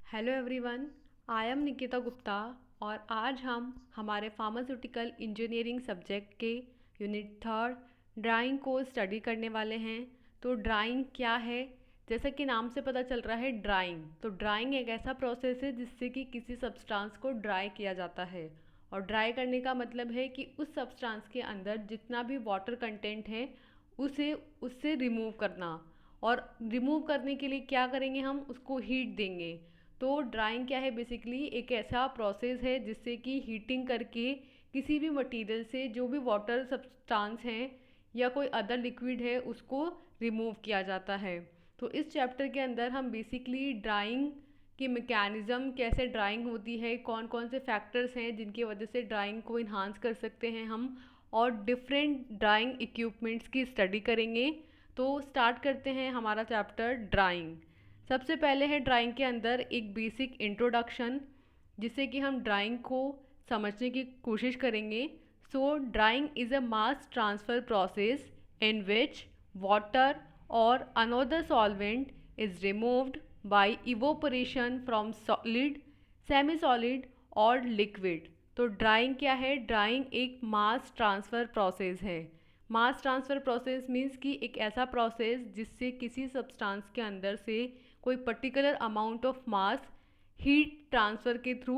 Hello everyone, I am Nikita Gupta और आज हम हमारे फार्मास्यूटिकल इंजीनियरिंग सब्जेक्ट के यूनिट थर्ड ड्राइंग को स्टडी करने वाले हैं। तो ड्राइंग क्या है? जैसा कि नाम से पता चल रहा है ड्राइंग, तो ड्राइंग एक ऐसा प्रोसेस है जिससे कि किसी सब्सटेंस को ड्राई किया जाता है। और ड्राई करने का मतलब है कि उस सब्सटेंस के अंदर जितना भी वाटर कंटेंट है उसे उससे रिमूव करना। और रिमूव करने के लिए क्या करेंगे? हम उसको हीट देंगे। तो ड्राइंग क्या है? बेसिकली एक ऐसा प्रोसेस है जिससे कि हीटिंग करके किसी भी मटेरियल से जो भी वाटर सब्सटेंस हैं या कोई अदर लिक्विड है उसको रिमूव किया जाता है। तो इस चैप्टर के अंदर हम बेसिकली ड्राइंग की मैकेनिज़्म, कैसे ड्राइंग होती है, कौन कौन से फैक्टर्स हैं जिनकी वजह से ड्राइंग को इन्हांस कर सकते हैं हम, और डिफरेंट ड्राइंग इक्विपमेंट्स की स्टडी करेंगे। तो स्टार्ट करते हैं हमारा चैप्टर ड्राइंग। सबसे पहले है ड्राइंग के अंदर एक बेसिक इंट्रोडक्शन, जिससे कि हम ड्राइंग को समझने की कोशिश करेंगे। So drying is a mass transfer process in which water और another solvent is removed by evaporation from solid, semi solid और लिक्विड। तो ड्राइंग क्या है? ड्राइंग एक मास ट्रांसफ़र प्रोसेस है। मास ट्रांसफ़र प्रोसेस मीन्स कि एक ऐसा प्रोसेस जिससे किसी सब्सटेंस के अंदर से कोई particular amount of mass heat transfer के थ्रू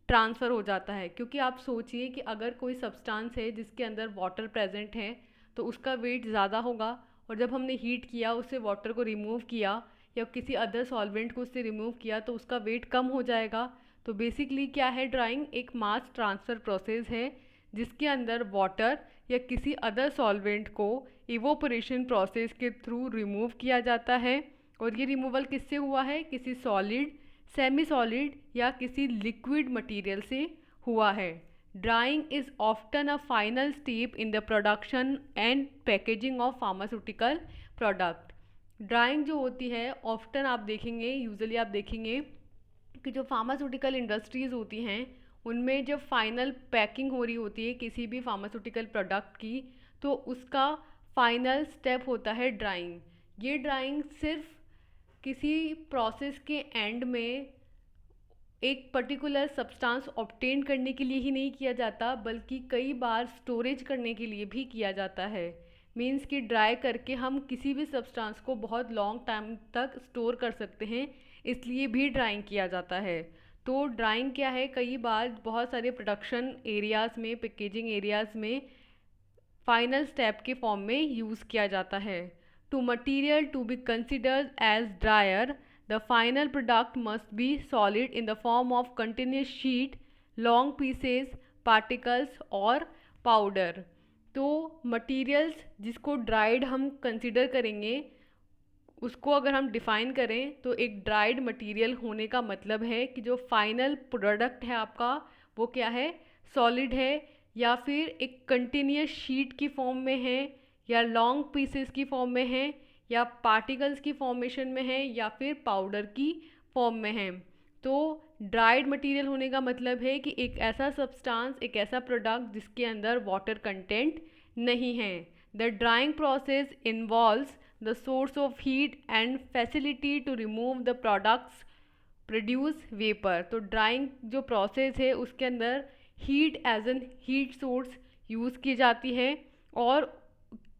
ट्रांसफ़र हो जाता है। क्योंकि आप सोचिए कि अगर कोई सब्सटेंस है जिसके अंदर वाटर प्रेजेंट है तो उसका वेट ज़्यादा होगा, और जब हमने हीट किया, उससे वाटर को रिमूव किया या किसी अदर सॉल्वेंट को उससे रिमूव किया तो उसका वेट कम हो जाएगा। तो बेसिकली क्या है? ड्राइंग एक मास ट्रांसफ़र प्रोसेस है जिसके अंदर वाटर या किसी अदर सॉल्वेंट को इवोपरेशन प्रोसेस के थ्रू रिमूव किया जाता है। और ये रिमूवल किससे हुआ है? किसी सॉलिड, सेमी सॉलिड या किसी लिक्विड मटेरियल से हुआ है। Drawing is often a final step in the production and packaging of pharmaceutical product. Drawing जो होती है, ऑफ्टन आप देखेंगे, यूजुअली आप देखेंगे कि जो फार्मास्यूटिकल इंडस्ट्रीज़ होती हैं उनमें जब फाइनल पैकिंग हो रही होती है किसी भी फार्मास्यूटिकल प्रोडक्ट की, तो उसका फाइनल स्टेप होता है ड्राइंग। ये ड्राइंग सिर्फ किसी प्रोसेस के एंड में एक पर्टिकुलर सब्सटेंस ऑब्टेन करने के लिए ही नहीं किया जाता, बल्कि कई बार स्टोरेज करने के लिए भी किया जाता है। मीन्स कि ड्राई करके हम किसी भी सब्सटेंस को बहुत लॉन्ग टाइम तक स्टोर कर सकते हैं, इसलिए भी ड्राइंग किया जाता है। तो ड्राइंग क्या है? कई बार बहुत सारे प्रोडक्शन एरियाज़ में, पैकेजिंग एरियाज़ में फाइनल स्टेप के फॉर्म में यूज़ किया जाता है। To material to be considered as dryer, the final product must be solid in the form of continuous sheet, long pieces, particles और पाउडर। तो materials जिसको ड्राइड हम कंसिडर करेंगे, उसको अगर हम डिफ़ाइन करें तो एक ड्राइड मटेरियल होने का मतलब है कि जो फाइनल प्रोडक्ट है आपका वो क्या है? सॉलिड है, या फिर एक कंटिन्यूस शीट की फॉर्म में है, या लॉन्ग पीसेस की फॉर्म में है, या पार्टिकल्स की फॉर्मेशन में है, या फिर पाउडर की फॉर्म में है। तो ड्राइड मटेरियल होने का मतलब है कि एक ऐसा सब्सटेंस, एक ऐसा प्रोडक्ट जिसके अंदर वाटर कंटेंट नहीं है। The drawing process involves the source of heat and facility to remove the products produce vapor। तो ड्राइंग जो प्रोसेस है उसके अंदर heat as an heat source use की जाती है, और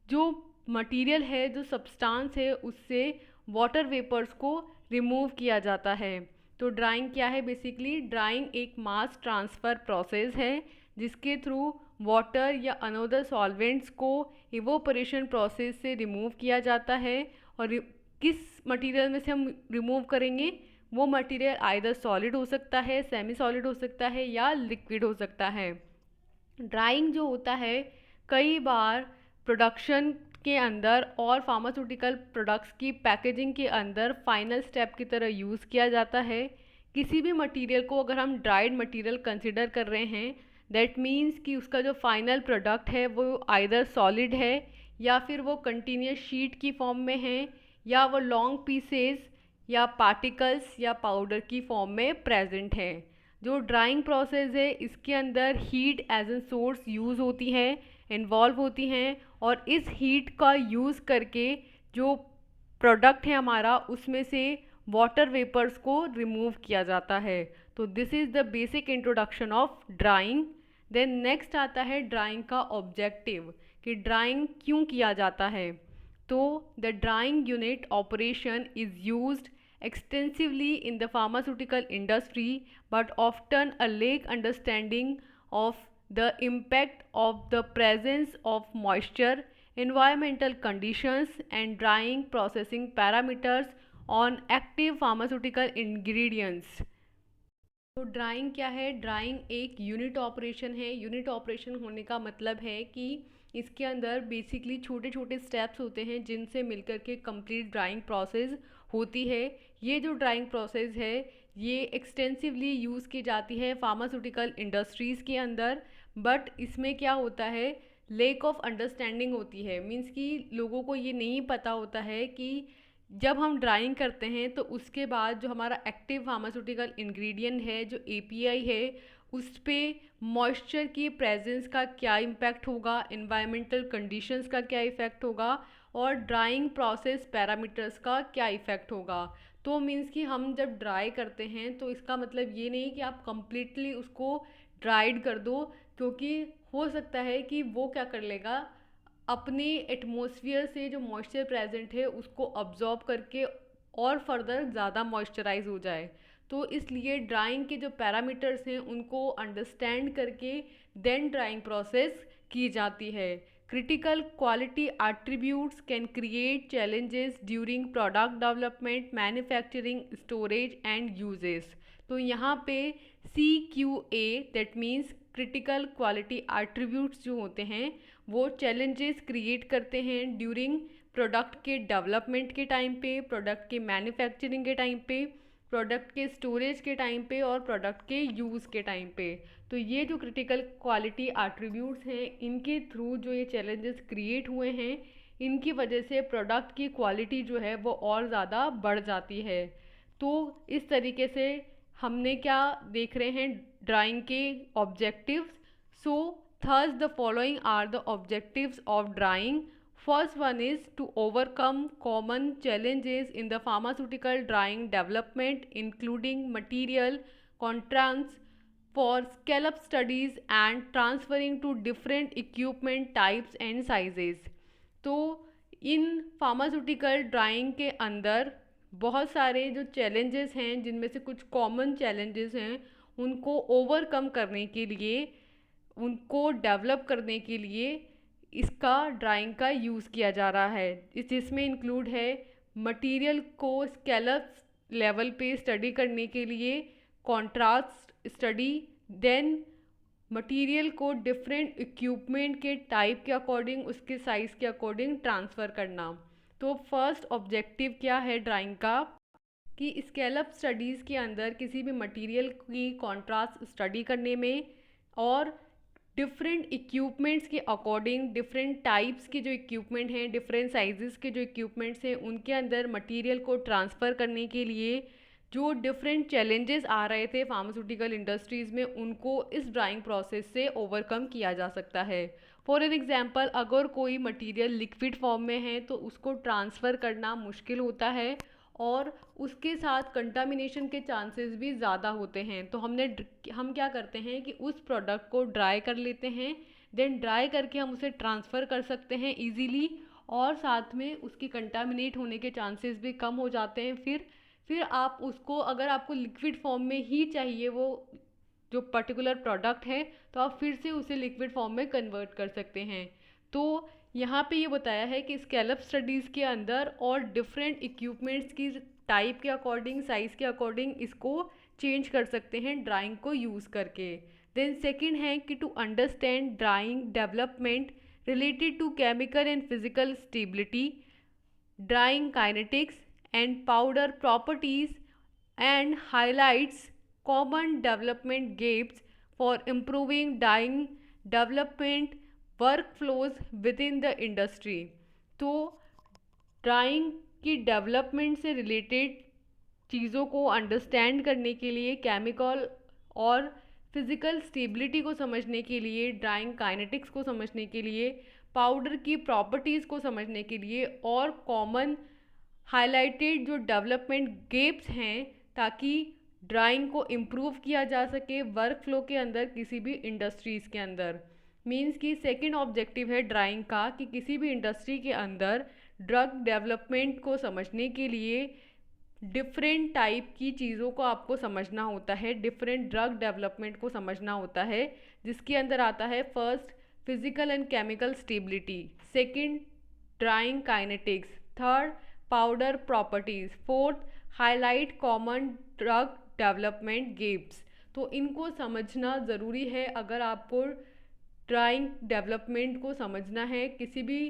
जो मटेरियल है, जो सब्सटेंस है, उससे वाटर वेपर्स को रिमूव किया जाता है। तो ड्राइंग क्या है? बेसिकली ड्राइंग एक मास ट्रांसफ़र प्रोसेस है जिसके थ्रू वाटर या अनदर सॉल्वेंट्स को इवोपरेशन प्रोसेस से रिमूव किया जाता है। और किस मटेरियल में से हम रिमूव करेंगे? वो मटेरियल आइदर सॉलिड हो सकता है, सेमी सॉलिड हो सकता है, या लिक्विड हो सकता है। ड्राइंग जो होता है कई बार प्रोडक्शन के अंदर और फार्मास्यूटिकल प्रोडक्ट्स की पैकेजिंग के अंदर फाइनल स्टेप की तरह यूज़ किया जाता है। किसी भी मटेरियल को अगर हम ड्राइड मटेरियल कंसिडर कर रहे हैं, दैट मीन्स कि उसका जो फाइनल प्रोडक्ट है वो आइदर सॉलिड है, या फिर वो कंटिन्यूस शीट की फॉर्म में है, या वो लॉन्ग पीसेस या पार्टिकल्स या पाउडर की फॉर्म में प्रेजेंट है। जो ड्राइंग प्रोसेस है इसके अंदर heat as an source use होती है, इन्वॉल्व होती हैं, और इस हीट का यूज़ करके जो प्रोडक्ट है हमारा उसमें से वाटर वेपर्स को रिमूव किया जाता है। तो this is the basic introduction of drying. Then next आता है ड्राइंग का ऑब्जेक्टिव, कि ड्राइंग क्यों किया जाता है। तो the drawing unit operation is used extensively in the pharmaceutical industry, but often a lack understanding of the impact of the presence of moisture, environmental conditions, and drying processing parameters on active pharmaceutical ingredients. तो drying क्या है? Drawing एक unit operation है। Unit operation होने का मतलब है कि इसके अंदर बेसिकली छोटे छोटे स्टेप्स होते हैं जिनसे मिलकर के कंप्लीट ड्राइंग प्रोसेस होती है। ये जो ड्राइंग प्रोसेस है ये एक्सटेंसिवली यूज़ की जाती है फार्मास्यूटिकल इंडस्ट्रीज़ के अंदर, बट इसमें क्या होता है, लेक ऑफ अंडरस्टैंडिंग होती है। मीन्स कि लोगों को ये नहीं पता होता है कि जब हम ड्राइंग करते हैं तो उसके बाद जो हमारा एक्टिव फार्मास्यूटिकल इंग्रेडिएंट है, जो एपीआई है, उस पर मॉइस्चर की प्रेजेंस का क्या इम्पैक्ट होगा, इन्वायरमेंटल कंडीशंस का क्या इफ़ेक्ट होगा, और ड्राइंग प्रोसेस पैरामीटर्स का क्या इफ़ेक्ट होगा। तो मीन्स कि हम जब ड्राई करते हैं तो इसका मतलब ये नहीं कि आप कंप्लीटली उसको ड्राइड कर दो, क्योंकि हो सकता है कि वो क्या कर लेगा, अपने एटमॉस्फेयर से जो मॉइस्चर प्रेजेंट है उसको अब्जॉर्ब करके और फर्दर ज़्यादा मॉइस्चराइज हो जाए। तो इसलिए ड्राइंग के जो पैरामीटर्स हैं उनको अंडरस्टैंड करके देन ड्राइंग प्रोसेस की जाती है। Critical quality attributes can create challenges during product development, manufacturing, storage and uses. तो यहाँ पे CQA that means critical quality attributes जो होते हैं वो चैलेंजेस क्रिएट करते हैं ड्यूरिंग प्रोडक्ट के डेवलपमेंट के टाइम पे, प्रोडक्ट के मैन्युफैक्चरिंग के टाइम पे, प्रोडक्ट के स्टोरेज के टाइम पे और प्रोडक्ट के यूज़ के टाइम पे। तो ये जो क्रिटिकल क्वालिटी एट्रीब्यूट्स हैं इनके थ्रू जो ये चैलेंजेस क्रिएट हुए हैं, इनकी वजह से प्रोडक्ट की क्वालिटी जो है वो और ज़्यादा बढ़ जाती है। तो इस तरीके से हमने क्या देख रहे हैं ड्राइंग के objectives. So thus the following are the objectives of drying. First one is to overcome common challenges in the pharmaceutical drying development, including material constraints for scale-up studies and transferring to different equipment types and sizes. तो in pharmaceutical drawing के अंदर बहुत सारे जो challenges हैं, जिनमें से कुछ कॉमन चैलेंजेस हैं, उनको ओवरकम करने के लिए, उनको डेवलप करने के लिए इसका ड्राइंग का यूज़ किया जा रहा है। जिसमें इंक्लूड है मटेरियल को स्केलप लेवल पे स्टडी करने के लिए कॉन्ट्रास्ट स्टडी, देन मटेरियल को डिफरेंट इक्विपमेंट के टाइप के अकॉर्डिंग, उसके साइज़ के अकॉर्डिंग ट्रांसफ़र करना। तो फर्स्ट ऑब्जेक्टिव क्या है ड्राइंग का, कि स्केलअप स्टडीज़ के अंदर किसी भी मटेरियल की कॉन्ट्रास्ट स्टडी करने में और डिफरेंट इक्विपमेंट्स के अकॉर्डिंग, डिफरेंट टाइप्स के जो इक्विपमेंट हैं, डिफरेंट साइजेस के जो इक्विपमेंट्स हैं, उनके अंदर मटेरियल को ट्रांसफ़र करने के लिए जो डिफरेंट चैलेंजेस आ रहे थे फार्मास्यूटिकल इंडस्ट्रीज़ में, उनको इस ड्राइंग प्रोसेस से ओवरकम किया जा सकता है। फॉर एन एग्जांपल, अगर कोई मटेरियल लिक्विड फॉर्म में है तो उसको ट्रांसफ़र करना मुश्किल होता है और उसके साथ कंटामिनेशन के चांसेस भी ज़्यादा होते हैं। तो हम क्या करते हैं कि उस प्रोडक्ट को ड्राई कर लेते हैं, देन ड्राई करके हम उसे ट्रांसफ़र कर सकते हैं ईजीली, और साथ में उसकी कंटामिनेट होने के चांसेस भी कम हो जाते हैं। फिर आप उसको, अगर आपको लिक्विड फॉर्म में ही चाहिए वो जो पर्टिकुलर प्रोडक्ट है, तो आप फिर से उसे लिक्विड फॉर्म में कन्वर्ट कर सकते हैं। तो यहाँ पे ये बताया है कि स्केलअप स्टडीज़ के अंदर और डिफरेंट इक्विपमेंट्स की टाइप के अकॉर्डिंग, साइज़ के अकॉर्डिंग इसको चेंज कर सकते हैं ड्राइंग को यूज़ करके। देन सेकंड है कि to understand drying development related to chemical and physical stability, drying kinetics and powder properties, and highlights common development gaps for improving dyeing development workflows within the industry। तो drawing की development से related चीज़ों को understand करने के लिए, chemical और physical stability को समझने के लिए, ड्राइंग काइनेटिक्स को समझने के लिए, पाउडर की प्रॉपर्टीज़ को समझने के लिए, और कॉमन हाईलाइटेड जो डेवलपमेंट गैप्स हैं ताकि ड्राइंग को इम्प्रूव किया जा सके वर्क फ्लो के अंदर किसी भी इंडस्ट्रीज़ के अंदर। मीन्स कि सेकंड ऑब्जेक्टिव है ड्राइंग का कि किसी भी इंडस्ट्री के अंदर ड्रग डेवलपमेंट को समझने के लिए डिफरेंट टाइप की चीज़ों को आपको समझना होता है, डिफरेंट ड्रग डेवलपमेंट को समझना होता है, जिसके अंदर आता है first physical and chemical stability, second drawing kinetics, third powder properties, fourth highlight common drug development gaps. तो इनको समझना ज़रूरी है अगर आपको ड्राइंग डेवलपमेंट को समझना है, किसी भी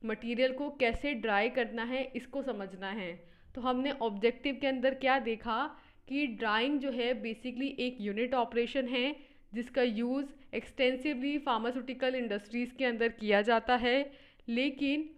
मटेरियल को कैसे ड्राई करना है इसको समझना है। तो हमने ऑब्जेक्टिव के अंदर क्या देखा कि ड्राइंग जो है बेसिकली एक यूनिट ऑपरेशन है जिसका यूज़ एक्सटेंसिवली फार्मास्यूटिकल इंडस्ट्रीज़ के अंदर किया जाता है, लेकिन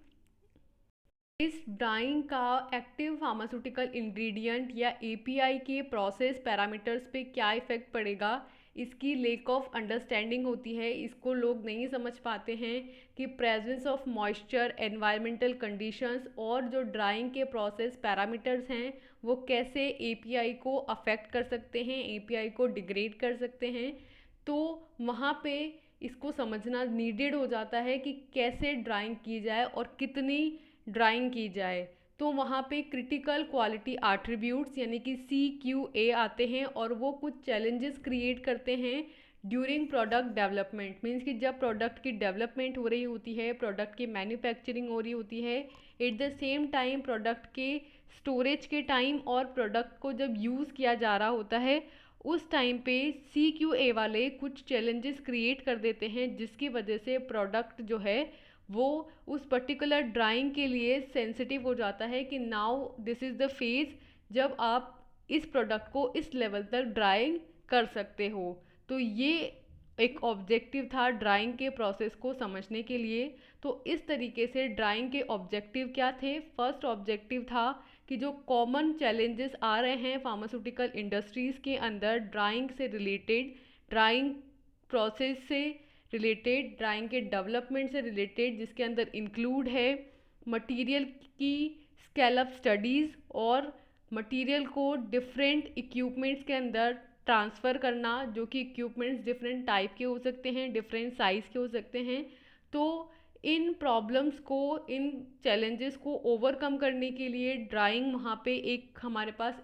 इस ड्राइंग का एक्टिव फार्मास्यूटिकल इंग्रेडिएंट या एपीआई के प्रोसेस पैरामीटर्स पे क्या इफ़ेक्ट पड़ेगा, इसकी लेक ऑफ अंडरस्टैंडिंग होती है। इसको लोग नहीं समझ पाते हैं कि presence of moisture, environmental conditions और जो ड्राइंग के प्रोसेस पैरामीटर्स हैं वो कैसे एपीआई को अफेक्ट कर सकते हैं, एपीआई को डिग्रेड कर सकते हैं। तो वहाँ पे इसको समझना नीडेड हो जाता है कि कैसे ड्राइंग की जाए और कितनी ड्राइंग की जाए। तो वहाँ पे क्रिटिकल क्वालिटी एट्रीब्यूट्स यानी कि CQA आते हैं और वो कुछ चैलेंजेस क्रिएट करते हैं ड्यूरिंग प्रोडक्ट डेवलपमेंट। मीन्स कि जब प्रोडक्ट की डेवलपमेंट हो रही होती है, प्रोडक्ट की मैन्युफैक्चरिंग हो रही होती है, at the same time product के स्टोरेज के टाइम और प्रोडक्ट को जब यूज़ किया जा रहा होता है उस टाइम पे CQA वाले कुछ चैलेंजेस क्रिएट कर देते हैं, जिसकी वजह से प्रोडक्ट जो है वो उस पर्टिकुलर ड्राइंग के लिए सेंसिटिव हो जाता है कि now this is the phase जब आप इस प्रोडक्ट को इस लेवल तक ड्राइंग कर सकते हो। तो ये एक ऑब्जेक्टिव था ड्राइंग के प्रोसेस को समझने के लिए। तो इस तरीके से ड्राइंग के ऑब्जेक्टिव क्या थे? फर्स्ट ऑब्जेक्टिव था कि जो कॉमन चैलेंजेस आ रहे हैं फार्मास्यूटिकल इंडस्ट्रीज़ के अंदर ड्राइंग से रिलेटेड, ड्राइंग प्रोसेस से रिलेटेड, ड्राइंग के डेवलपमेंट से रिलेटेड, जिसके अंदर इंक्लूड है मटेरियल की स्केलअप स्टडीज़ और मटेरियल को डिफरेंट इक्विपमेंट्स के अंदर ट्रांसफ़र करना, जो कि इक्विपमेंट्स डिफरेंट टाइप के हो सकते हैं, डिफरेंट साइज़ के हो सकते हैं। तो इन प्रॉब्लम्स को, इन चैलेंजेस को ओवरकम करने के लिए ड्राइंग वहाँ पे एक हमारे पास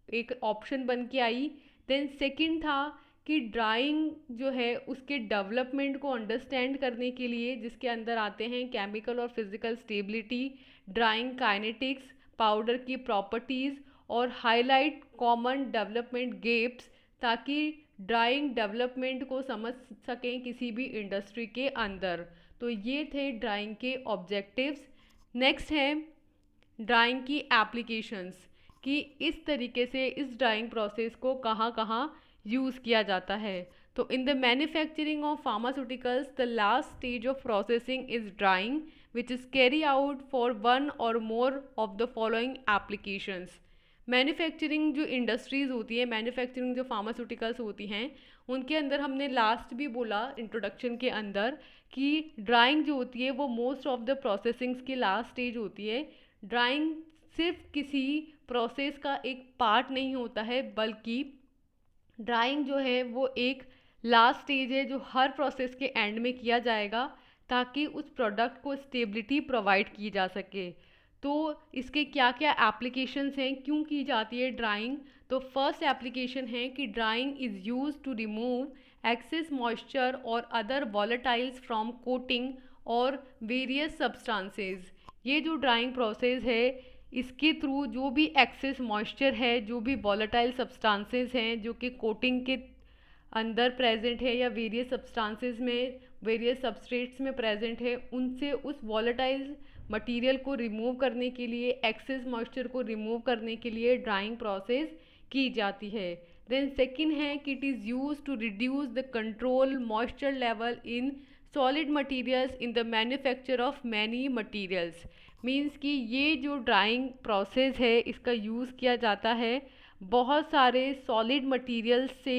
एक ऑप्शन बन के आई। देन सेकंड था कि ड्राइंग जो है उसके डेवलपमेंट को अंडरस्टैंड करने के लिए जिसके अंदर आते हैं केमिकल और physical stability, drying kinetics, powder की प्रॉपर्टीज़ और हाईलाइट कॉमन डेवलपमेंट गेप्स, ताकि ड्राइंग डेवलपमेंट को समझ सकें किसी भी इंडस्ट्री के अंदर। तो ये थे ड्राइंग के ऑब्जेक्टिव्स। नेक्स्ट है ड्राइंग की एप्लीकेशंस, कि इस तरीके से इस ड्राइंग प्रोसेस को कहाँ कहाँ यूज़ किया जाता है। तो in the manufacturing of pharmaceuticals the last stage of processing is drying which is carry out for one और more of the following applications. Manufacturing जो इंडस्ट्रीज़ होती है, मैन्युफैक्चरिंग जो फार्मास्यूटिकल्स होती हैं, उनके अंदर हमने लास्ट भी बोला इंट्रोडक्शन के अंदर कि ड्राइंग जो होती है वो मोस्ट ऑफ द प्रोसेसिंग्स की लास्ट स्टेज होती है। ड्राइंग सिर्फ किसी प्रोसेस का एक पार्ट नहीं होता है, बल्कि ड्राइंग जो है वो एक लास्ट स्टेज है जो हर प्रोसेस के एंड में किया जाएगा ताकि उस प्रोडक्ट को स्टेबिलिटी प्रोवाइड की जा सके। तो इसके क्या क्या एप्लीकेशंस हैं, क्यों की जाती है ड्राइंग? तो फर्स्ट एप्लीकेशन है कि drying is use to remove excess moisture और अदर वॉलेटाइल्स फ्रॉम कोटिंग और वेरियस सब्सटेंसेस। ये जो ड्राइंग प्रोसेस है इसके थ्रू जो भी एक्सेस मॉइस्चर है, जो भी वॉलेटाइल सब्सटेंसेस हैं जो कि कोटिंग के अंदर प्रेजेंट है या वेरियस सब्सटेंसेस में, वेरियस सबस्ट्रेट्स में प्रेजेंट है, उनसे उस वॉलेटाइल मटेरियल को रिमूव करने के लिए, एक्सेस मॉइस्चर को रिमूव करने के लिए ड्राइंग प्रोसेस की जाती है। देन सेकंड है कि it is use to reduce the control moisture level in solid materials in the manufacture of many materials. Means कि ये जो ड्राइंग प्रोसेस है इसका यूज़ किया जाता है बहुत सारे सॉलिड मटेरियल्स से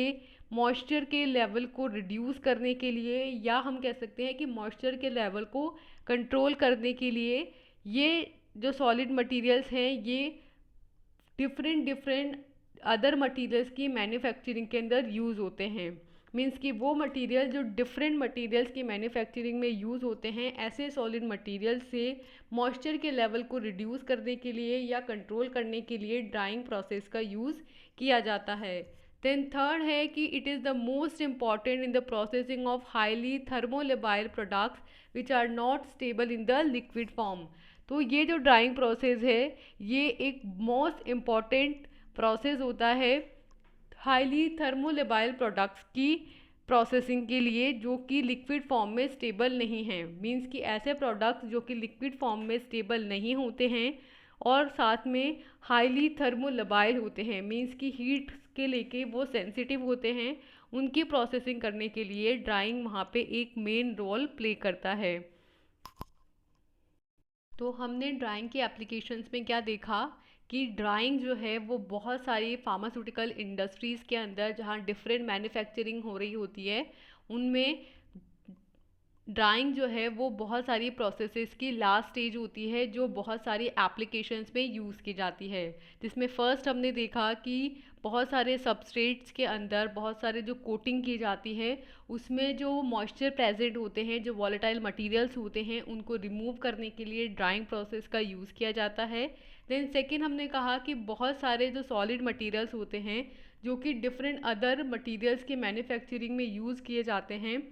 मॉइस्चर के लेवल को रिड्यूस करने के लिए, या हम कह सकते हैं कि मॉइस्चर के लेवल को कंट्रोल करने के लिए। ये जो सॉलिड मटेरियल्स हैं ये डिफरेंट अदर मटेरियल्स की मैन्युफैक्चरिंग के अंदर यूज़ होते हैं। मीन्स कि वो मटेरियल जो डिफरेंट मटेरियल्स की मैन्युफैक्चरिंग में यूज़ होते हैं, ऐसे सॉलिड मटेरियल से मॉइस्चर के लेवल को रिड्यूस करने के लिए या कंट्रोल करने के लिए ड्राइंग प्रोसेस का यूज़ किया जाता है। देन थर्ड है कि it is the most important in the processing of highly thermolabile products which are not stable in the liquid form. तो ये जो ड्राइंग प्रोसेस है ये एक मोस्ट इम्पॉर्टेंट प्रोसेस होता है हाईली थर्मोलेबाइल प्रोडक्ट्स की प्रोसेसिंग के लिए जो कि लिक्विड फॉर्म में स्टेबल नहीं हैं। मींस कि ऐसे प्रोडक्ट्स जो कि लिक्विड फॉर्म में स्टेबल नहीं होते हैं और साथ में हाईली थर्मोलेबाइल होते हैं, मींस कि हीट के लेके वो सेंसिटिव होते हैं, उनकी प्रोसेसिंग करने के लिए ड्राइंग वहाँ पे एक मेन रोल प्ले करता है। तो हमने ड्राइंग के एप्लीकेशंस में क्या देखा कि ड्राइंग जो है वो बहुत सारी फार्मास्यूटिकल इंडस्ट्रीज़ के अंदर जहाँ डिफरेंट मैन्युफैक्चरिंग हो रही होती है उनमें ड्राइंग जो है वो बहुत सारी प्रोसेसेस की लास्ट स्टेज होती है जो बहुत सारी एप्लीकेशंस में यूज़ की जाती है। जिसमें फ़र्स्ट हमने देखा कि बहुत सारे सबस्ट्रेट्स के अंदर बहुत सारे जो कोटिंग की जाती है उसमें जो मॉइस्चर प्रेजेंट होते हैं, जो वॉलेटाइल मटेरियल्स होते हैं, उनको रिमूव करने के लिए ड्राइंग प्रोसेस का यूज़ किया जाता है। देन सेकेंड हमने कहा कि बहुत सारे जो सॉलिड मटीरियल्स होते हैं जो कि डिफरेंट अदर मटीरियल्स के मैन्युफैक्चरिंग में यूज़ किए जाते हैं,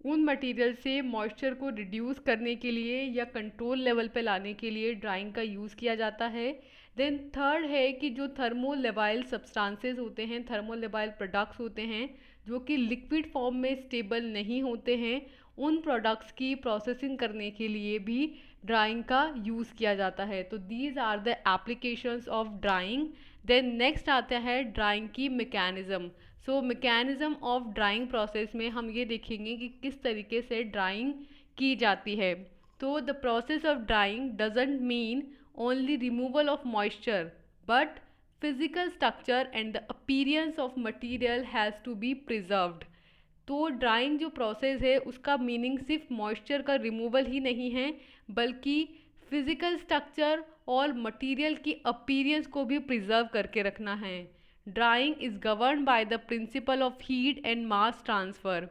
उन मटेरियल से मॉइस्चर को रिड्यूस करने के लिए या कंट्रोल लेवल पे लाने के लिए ड्राइंग का यूज़ किया जाता है। देन थर्ड है कि जो थर्मोलेबाइल सब्सटेंसेस होते हैं, थर्मोलेबाइल प्रोडक्ट्स होते हैं जो कि लिक्विड फॉर्म में स्टेबल नहीं होते हैं, उन प्रोडक्ट्स की प्रोसेसिंग करने के लिए भी ड्राइंग का यूज़ किया जाता है। तो these are the applications of drying. Then next आता है ड्राइंग की mechanism. So mechanism of drying process में हम ये देखेंगे कि किस तरीके से ड्राइंग की जाती है। तो the process of drying doesn't mean only removal of moisture but physical structure and the appearance of material has to be preserved. तो ड्राइंग जो प्रोसेस है उसका मीनिंग सिर्फ मॉइस्चर का रिमूवल ही नहीं है बल्कि फिजिकल स्ट्रक्चर और मटेरियल की अपीयरेंस को भी प्रिजर्व करके रखना है। Drawing is govern by the principle of heat and mass transfer.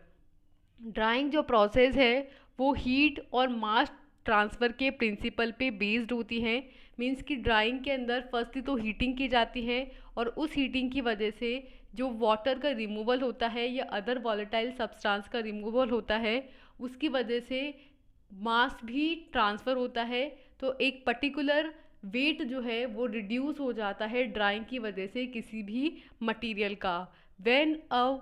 Drawing जो प्रोसेस है वो हीट और मास ट्रांसफ़र के प्रिंसिपल पे बेस्ड होती है। मींस कि ड्राइंग के अंदर फर्स्टली तो हीटिंग की जाती है और उस हीटिंग की वजह से जो वाटर का रिमूवल होता है या अदर वॉलेटाइल सब्सटेंस का रिमूवल होता है उसकी वजह से मास भी ट्रांसफ़र होता है। तो एक पर्टिकुलर वेट जो है वो रिड्यूस हो जाता है ड्राइंग की वजह से किसी भी मटेरियल का। When a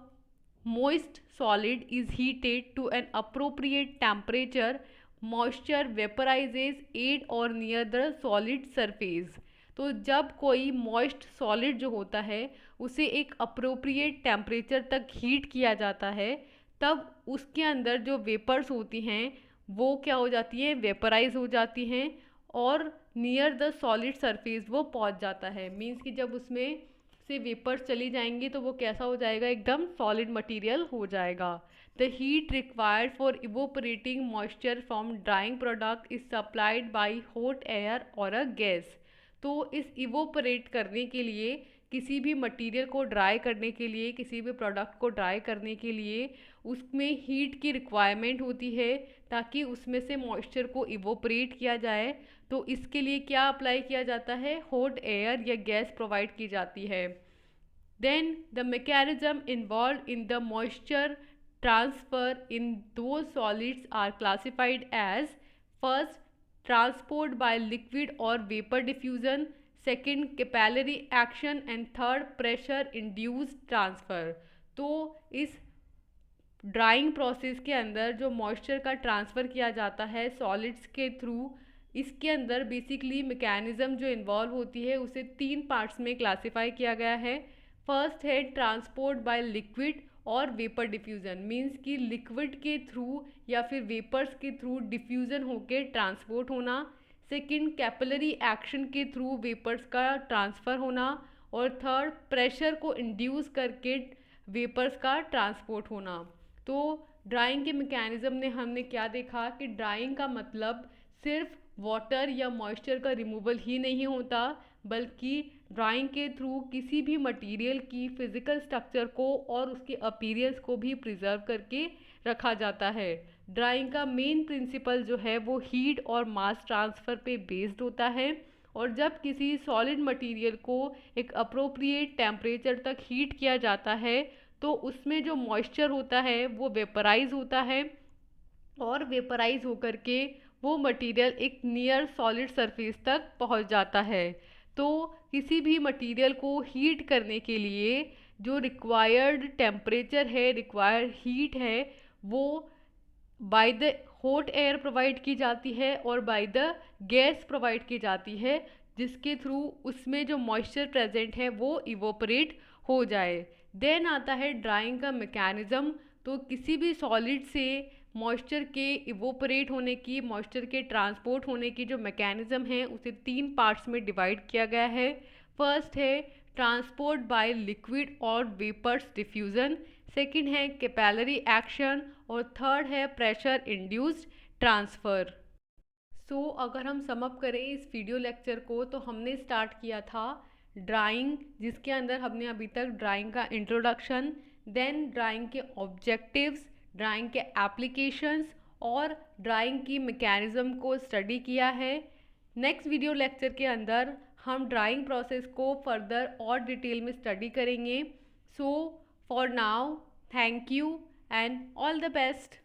moist solid is heated to an appropriate temperature, moisture vaporizes at or near the solid surface। तो जब कोई मॉइस्ट सॉलिड जो होता है उसे एक अप्रोप्रिएट टेम्परेचर तक हीट किया जाता है तब उसके अंदर जो वेपर्स होती हैं वो क्या हो जाती हैं, वेपराइज हो जाती हैं और नियर द सॉलिड सरफेस वो पहुंच जाता है। मींस कि जब उसमें से वेपर्स चली जाएंगी तो वो कैसा हो जाएगा, एकदम सॉलिड मटेरियल हो जाएगा। The heat required for evaporating moisture from drawing product is supplied by hot air और अ गैस। तो इस इवोपरेट करने के लिए, किसी भी मटेरियल को ड्राई करने के लिए, किसी भी प्रोडक्ट को ड्राई करने के लिए उसमें हीट की रिक्वायरमेंट होती है ताकि उसमें से मॉइस्चर को इवोपरेट किया जाए। तो इसके लिए क्या अप्लाई किया जाता है, हॉट एयर या गैस प्रोवाइड की जाती है। Then the mechanism involve in the moisture transfer in two solids are classified as first transport by liquid और vapour diffusion, second capillary action and third pressure induced transfer. तो इस drawing process के अंदर जो moisture का transfer किया जाता है सॉलिड्स के थ्रू, इसके अंदर बेसिकली मैकेनिज़्म जो इन्वॉल्व होती है उसे 3 पार्ट्स में क्लासिफाई किया गया है। फर्स्ट है ट्रांसपोर्ट बाय लिक्विड और वेपर डिफ्यूज़न। मींस कि लिक्विड के थ्रू या फिर वेपर्स के थ्रू डिफ्यूज़न होके ट्रांसपोर्ट होना। सेकंड कैपिलरी एक्शन के थ्रू वेपर्स का ट्रांसफ़र होना और थर्ड प्रेशर को इंड्यूस करके वेपर्स का ट्रांसपोर्ट होना। तो ड्राइंग के मैकेनिज़्म ने हमने क्या देखा कि ड्राइंग का मतलब सिर्फ वाटर या मॉइस्चर का रिमूवल ही नहीं होता, बल्कि ड्राइंग के थ्रू किसी भी मटेरियल की फिजिकल स्ट्रक्चर को और उसके अपीयरेंस को भी प्रिजर्व करके रखा जाता है। ड्राइंग का मेन प्रिंसिपल जो है वो हीट और मास ट्रांसफ़र पे बेस्ड होता है, और जब किसी सॉलिड मटेरियल को एक अप्रोप्रिएट टेम्परेचर तक हीट किया जाता है तो उसमें जो मॉइस्चर होता है वो वेपराइज होता है, और वेपराइज होकर के वो मटेरियल एक नियर सॉलिड सरफेस तक पहुंच जाता है। तो किसी भी मटेरियल को हीट करने के लिए जो रिक्वायर्ड टेम्परेचर है, रिक्वायर्ड हीट है, वो by the hot air provide की जाती है और बाय द गैस प्रोवाइड की जाती है, जिसके थ्रू उसमें जो मॉइस्चर प्रेजेंट है वो इवोपरेट हो जाए। देन आता है ड्राइंग का मैकेनिज़्म। तो किसी भी सॉलिड से मॉइस्चर के इवोपरेट होने की, मॉइस्चर के ट्रांसपोर्ट होने की जो मैकेनिज़्म है उसे 3 पार्ट्स में डिवाइड किया गया है। फर्स्ट है ट्रांसपोर्ट बाय लिक्विड और वेपर्स डिफ्यूज़न, सेकंड है कैपिलरी एक्शन, और थर्ड है प्रेशर इंड्यूस्ड ट्रांसफ़र। अगर हम सम अप करें इस वीडियो लेक्चर को, तो हमने स्टार्ट किया था ड्राइंग, जिसके अंदर हमने अभी तक ड्राइंग का इंट्रोडक्शन, देन ड्राइंग के ऑब्जेक्टिव्स, ड्राइंग के एप्लीकेशंस और ड्राइंग की मैकेनिज़्म को स्टडी किया है। नेक्स्ट वीडियो लेक्चर के अंदर हम ड्राइंग प्रोसेस को फर्दर और डिटेल में स्टडी करेंगे। For now, thank you and all the best.